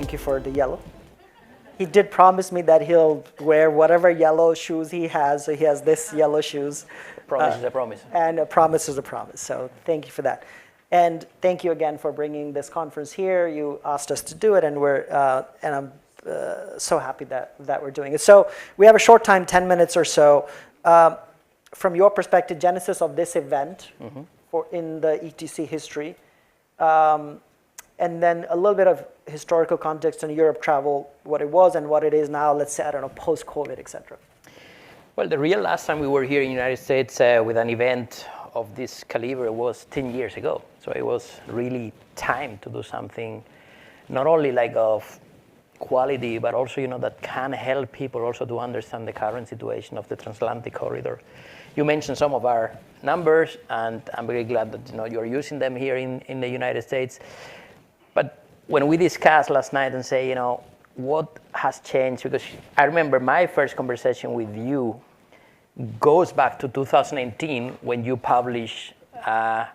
thank you for the yellow. He did promise me that he'll wear whatever yellow shoes he has. So he has this yellow shoes. Promise is a promise. And a promise is a promise. So thank you for that. And thank you again for bringing this conference here. You asked us to do it, and I'm so happy that we're doing it. So we have a short time, 10 minutes or so. From your perspective, genesis of this event in the ETC history, and then a little bit of historical context on Europe travel, what it was and what it is now, let's say, I don't know, post-COVID, et cetera. Well, the real last time we were here in the United States with an event of this caliber was 10 years ago. So it was really time to do something, not only like of quality, but also, that can help people also to understand the current situation of the Transatlantic corridor. You mentioned some of our numbers, and I'm very glad that you're using them here in the United States. But when we discussed last night and say, what has changed, because I remember my first conversation with you goes back to 2018 when you published a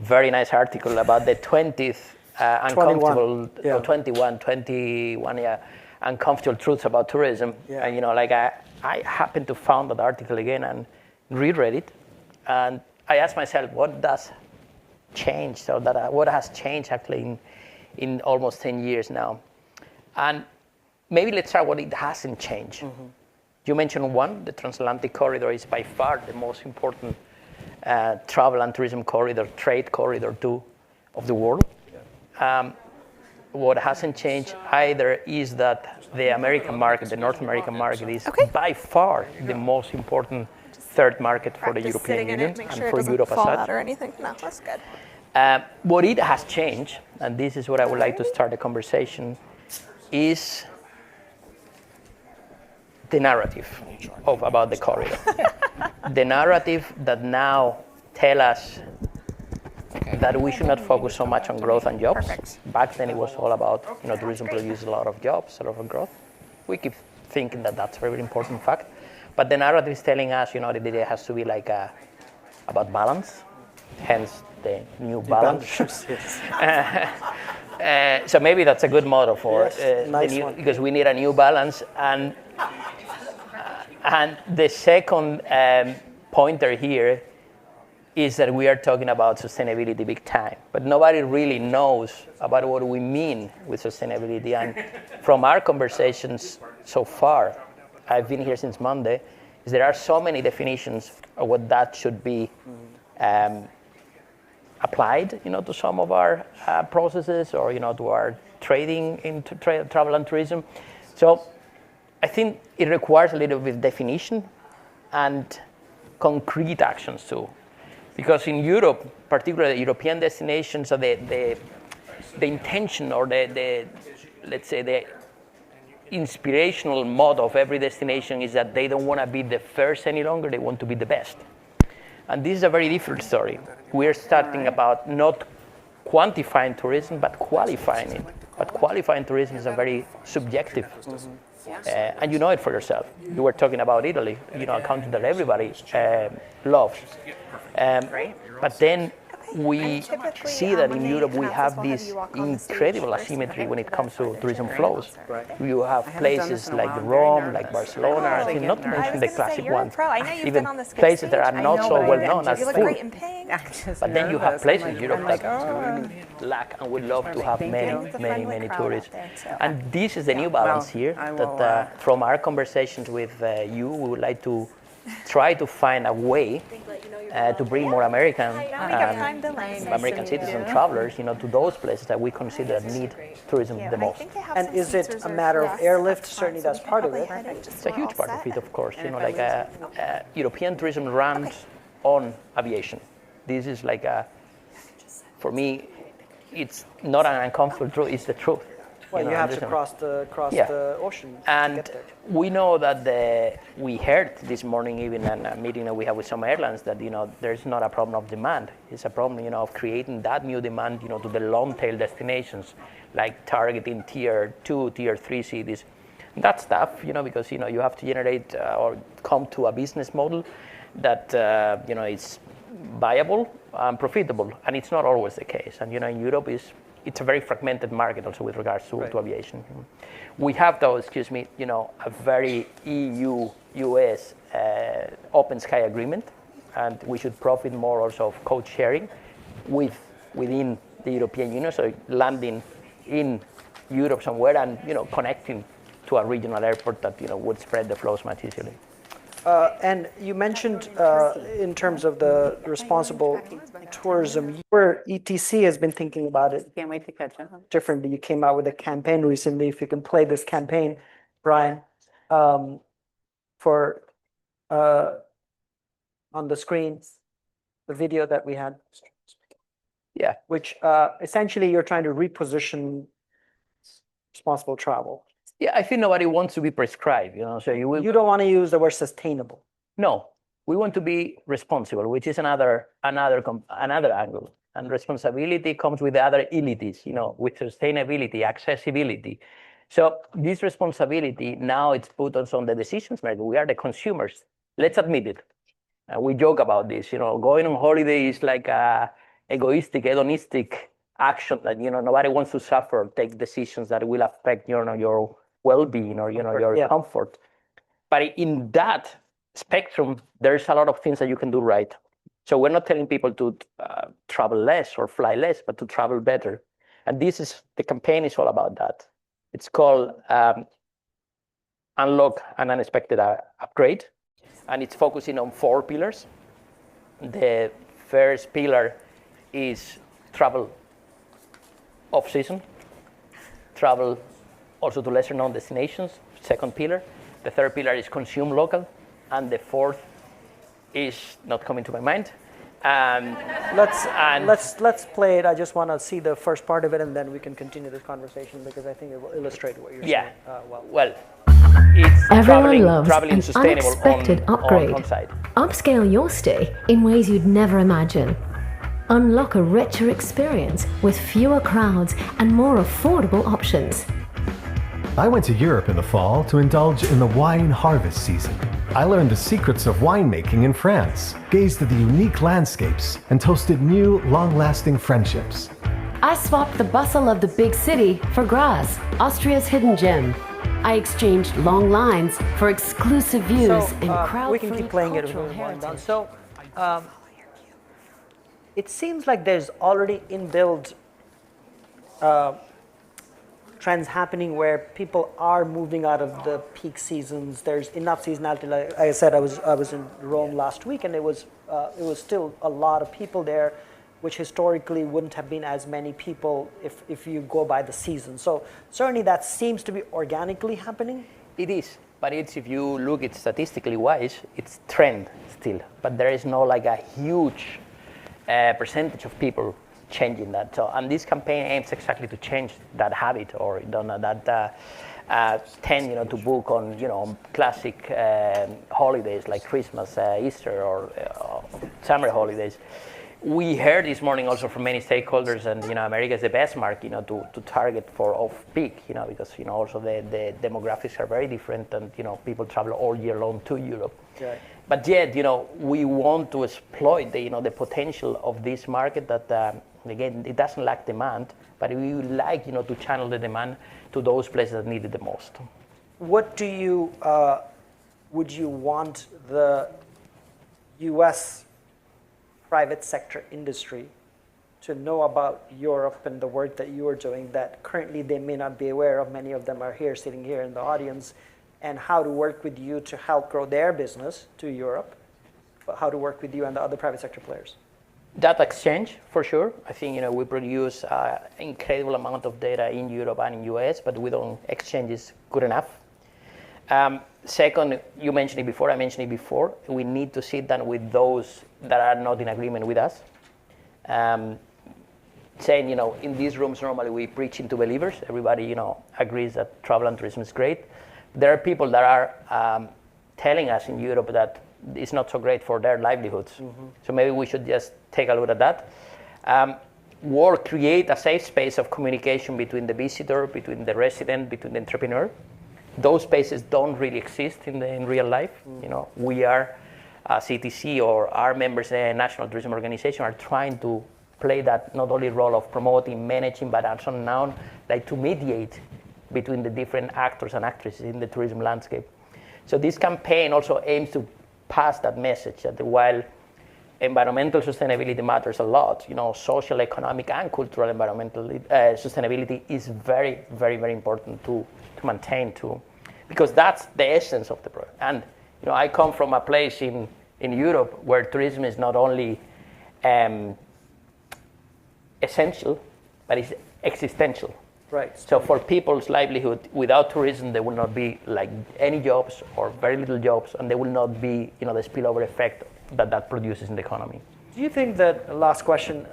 very nice article about the 20th uncomfortable, 21, uncomfortable truths about tourism. Yeah. And I happened to find that article again and reread it, and I asked myself, what does change? So what has changed actually in almost 10 years now? And maybe let's start what it hasn't changed. You mentioned one, the Transatlantic corridor is by far the most important travel and tourism corridor, trade corridor too, of the world. What hasn't changed either is that the American market, the North American market, is by far the most important third market for the European Union and for Europe as such. Or anything. No, that's good. What it has changed, and this is what I would like to start the conversation, is the narrative about the corridor. The narrative that now tell us that we should not focus so much on growth and jobs. Perfect. Back then it was all about, tourism produces a lot of jobs, a lot of growth. We keep thinking that that's a very important fact. But the narrative is telling us, that it has to be about balance, hence the new balance. So maybe that's a good motto for because we need a new balance. And the second pointer here is that we are talking about sustainability big time, but nobody really knows about what we mean with sustainability. And from our conversations so far, I've been here since Monday, is there are so many definitions of what that should be applied, to some of our processes or, to our trading into travel and tourism. So I think it requires a little bit of definition and concrete actions too. Because in Europe, particularly the European destinations, the intention or let's say the inspirational mode of every destination is that they don't want to be the first any longer, they want to be the best. And this is a very different story. We're starting about not quantifying tourism, but qualifying it. But qualifying tourism is a very subjective. And you know it for yourself. You were talking about Italy, a country that everybody loves. But then we see that in Europe we have this incredible asymmetry when it comes to tourism flows. You have places like Rome, like Barcelona, I think not to mention the classic ones, even places that are not so well known as full. But then you have places in Europe that really lack and would love to have many tourists. And this is the new balance here that from our conversations with you, we would like to try to find a way to bring more American citizen travelers, to those places that we consider need tourism the most. And is it a matter of airlift? Certainly, that's part of it. It's a huge part of it, of course. European tourism runs on aviation. This is for me, it's not an uncomfortable truth. It's the truth. Well, you have to cross the ocean. And we know that we heard this morning, even in a meeting that we have with some airlines, that there's not a problem of demand. It's a problem, of creating that new demand, to the long tail destinations, like targeting tier 2, tier 3 cities. And that's tough, because you have to generate or come to a business model that is viable and profitable, and it's not always the case. And in Europe, it's a very fragmented market also with regards to aviation. We have though, a very EU-US open sky agreement, and we should profit more also of code sharing within the European Union, so landing in Europe somewhere and connecting to a regional airport that would spread the flows much easily. And you mentioned in terms of the responsible tourism, your ETC has been thinking about it. Can't wait to catch up. Differently. You came out with a campaign recently. If you can play this campaign, Brian, for on the screen, the video that we had. Yeah. Which essentially you're trying to reposition responsible travel. Yeah, I think nobody wants to be prescribed, So You don't want to use the word sustainable. No, we want to be responsible, which is another angle. And responsibility comes with the other ilities, with sustainability, accessibility. So this responsibility now it's put on the decisions maker. We are the consumers. Let's admit it. We joke about this. Going on holiday is like a egoistic, hedonistic action that nobody wants to suffer or take decisions that will affect your well-being or your comfort. But in that spectrum, there's a lot of things that you can do right. So we're not telling people to travel less or fly less, but to travel better. And the campaign is all about that. It's called Unlock an Unexpected Upgrade, and it's focusing on 4 pillars. The first pillar is travel off-season, travel also to lesser-known destinations, second pillar. The third pillar is consume local, and the fourth is not coming to my mind. Let's play it. I just want to see the first part of it, and then we can continue this conversation because I think it will illustrate what you're saying. Well, it's Everyone loves traveling an sustainable unexpected upgrade. on-site. Upscale your stay in ways you'd never imagine. Unlock a richer experience with fewer crowds and more affordable options. I went to Europe in the fall to indulge in the wine harvest season. I learned the secrets of winemaking in France, gazed at the unique landscapes, and toasted new, long-lasting friendships. I swapped the bustle of the big city for Graz, Austria's hidden gem. I exchanged long lines for exclusive views and crowd-free we can keep playing it. cultural heritage. So it seems like there's already inbuilt trends happening where people are moving out of the peak seasons. There's enough seasonality. Like I said, I was in Rome last week, and it was still a lot of people there, which historically wouldn't have been as many people if you go by the season. So certainly that seems to be organically happening. It is, but if you look at statistically wise, it's trend still. But there is no like a huge percentage of people changing that. So, and this campaign aims exactly to change that habit or tend to book on classic holidays like Christmas, Easter, or summer holidays. We heard this morning also from many stakeholders, and America is the best market to target for off-peak, because also the demographics are very different, and people travel all year long to Europe. Right. But yet, we want to exploit the potential of this market that again, it doesn't lack demand, but we would like to channel the demand to those places that need it the most. What do you would you want the U.S. private sector industry to know about Europe and the work that you are doing that currently they may not be aware of? Many of them are here, sitting here in the audience, and how to work with you to help grow their business to Europe, but how to work with you and the other private sector players? Data exchange, for sure. I think we produce an incredible amount of data in Europe and in US, but we don't exchange is good enough. Second, you mentioned it before, I mentioned it before, we need to sit down with those that are not in agreement with us. Saying, in these rooms normally we preach into believers. Everybody, agrees that travel and tourism is great. There are people that are telling us in Europe that it's not so great for their livelihoods. Mm-hmm. So maybe we should just take a look at that. Create a safe space of communication between the visitor, between the resident, between the entrepreneur. Those spaces don't really exist in real life. Mm-hmm. We are, CTC or our members in the National Tourism Organization are trying to play that not only role of promoting, managing, but also now like to mediate between the different actors and actresses in the tourism landscape. So this campaign also aims to pass that message that while environmental sustainability matters a lot, social, economic, and cultural environmental sustainability is very, very, very important to maintain too, because that's the essence of the project. And I come from a place in Europe where tourism is not only essential, but it's existential. Right. So for people's livelihood, without tourism, there will not be like any jobs or very little jobs, and there will not be the spillover effect that produces in the economy. Do you think that, last question,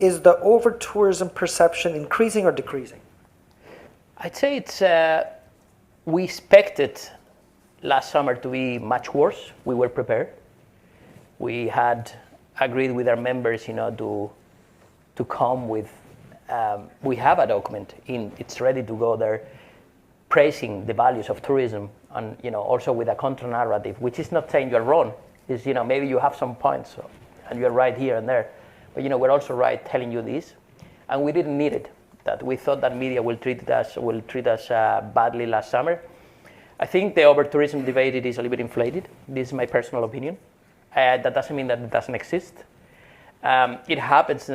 is the over-tourism perception increasing or decreasing? I'd say it's, we expected last summer to be much worse. We were prepared. We had agreed with our members, to come with, we have a document, it's ready to go there, praising the values of tourism, and also with a counter-narrative, which is not saying you're wrong. Is maybe you have some points, and you're right here and there, but we're also right telling you this, and we didn't need it. That we thought that media will treat us badly last summer. I think the over-tourism debate is a little bit inflated. This is my personal opinion. That doesn't mean that it doesn't exist. It happens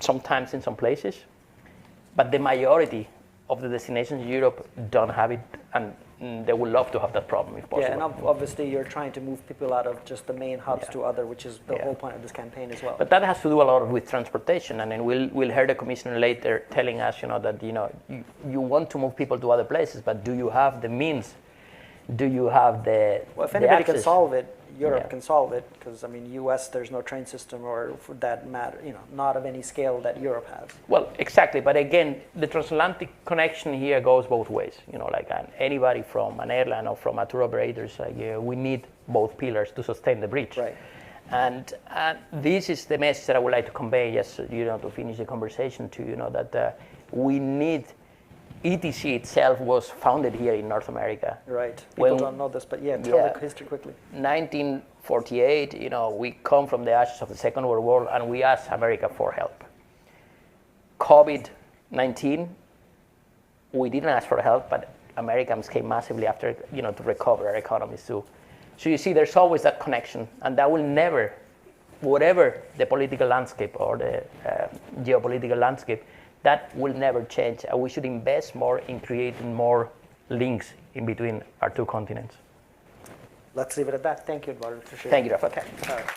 sometimes in some places, but the majority of the destinations in Europe don't have it, and they would love to have that problem if possible. Yeah, and obviously you're trying to move people out of just the main hubs to other, which is the whole point of this campaign as well. But that has to do a lot with transportation, and then we'll hear the commissioner later telling us, that you want to move people to other places, but do you have the means? Do you have the Well, if anybody access? can solve it, Europe can solve it, because US, there's no train system or for that matter, not of any scale that Europe has. Well, exactly, but again, the transatlantic connection here goes both ways. Anybody from an airline or from a tour operator, we need both pillars to sustain the bridge. Right. And this is the message that I would like to convey, to finish the conversation to that we need. ETC itself was founded here in North America. Right. People don't know this, but tell the history quickly. 1948, we come from the ashes of the Second World War, and we asked America for help. COVID-19, we didn't ask for help, but Americans came massively after, to recover our economies too. So you see, there's always that connection, and that will never, whatever the political landscape or the geopolitical landscape, that will never change. We should invest more in creating more links in between our two continents. Let's leave it at that. Thank you, Eduardo. Thank you, Rafat. Okay. All right.